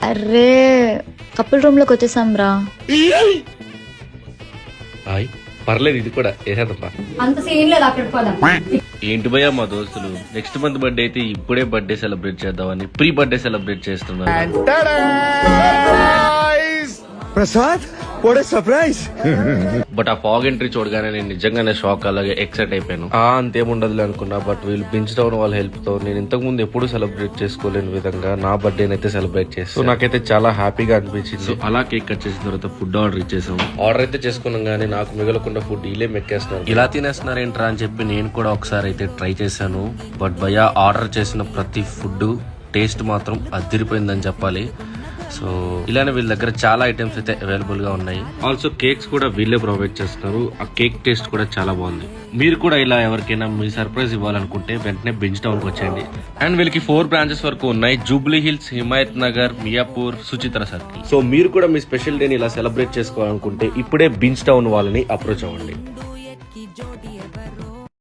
అరే couple room లోకి వచ్చేసాం రా. పర్లేదు, ఇది కూడా వేసేద్దాం. అంత సీన్ లేదు, అక్కడికి పోదాం. ఏంటి భయ్యా మా దోస్తులు నెక్స్ట్ మంత్ బర్త్డే అయితే ఇప్పుడే బర్త్డే సెలబ్రేట్ చేద్దామని ప్రీ బర్త్డే సెలబ్రేట్ చేస్తున్నారు. Prasad what a surprise. But ఆ ఫాగ్ ఎంట్రీ చూడగానే నేను నిజంగానే షాక్, అలాగే ఎక్సైట్ అయిపోయాను. అంతేముండదులే అనుకున్నా, బట్ వీళ్ళు బించ్ టౌన్ వాళ్ళ హెల్ప్ తో నేను ఇంతకు ముందు ఎప్పుడు సెలబ్రేట్ చేసుకోలేని విధంగా నా బర్త్డే అయితే సెలబ్రేట్ చేస్తాను. నాకైతే చాలా హ్యాపీగా అనిపించింది. సో అలా కేక్ కట్ చేసిన తర్వాత ఫుడ్ ఆర్డర్ ఇచ్చేసాం. ఆర్డర్ అయితే చేసుకున్నాం కానీ నాకు మిగలకుండా ఫుడ్ వీళ్ళే మెక్కేస్తున్నారు. ఇలా తినేస్తున్నారు ఏంట్రా అని చెప్పి నేను కూడా ఒకసారి అయితే ట్రై చేశాను. బట్ భయ్యా ఆర్డర్ చేసిన ప్రతి ఫుడ్ టేస్ట్ మాత్రం అదిరిపోయిందని చెప్పాలి. సో ఇలానే వీళ్ళ దగ్గర చాలా ఐటమ్స్ అయితే అవైలబుల్ గా ఉన్నాయి. ఆల్సో కేక్స్ కూడా వీళ్ళే ప్రొవైడ్ చేస్తున్నారు. ఆ కేక్ టేస్ట్ కూడా చాలా బాగుంది. మీరు కూడా ఇలా ఎవరికైనా మీ సర్ప్రైజ్ ఇవ్వాలనుకుంటే వెంటనే బించ్ టౌన్ కి వచ్చేయండి. అండ్ వీళ్ళకి 4 బ్రాంచెస్ వరకు ఉన్నాయి: Jubilee hills, Himayat Nagar, Miyapur, Suchitra circle. So మీరు కూడా మీ స్పెషల్ డేని ఇలా సెలబ్రేట్ చేసుకోవాలనుకుంటే ఇప్పుడే బించ్ టౌన్ వాళ్ళని అప్రోచ్ అవ్వండి.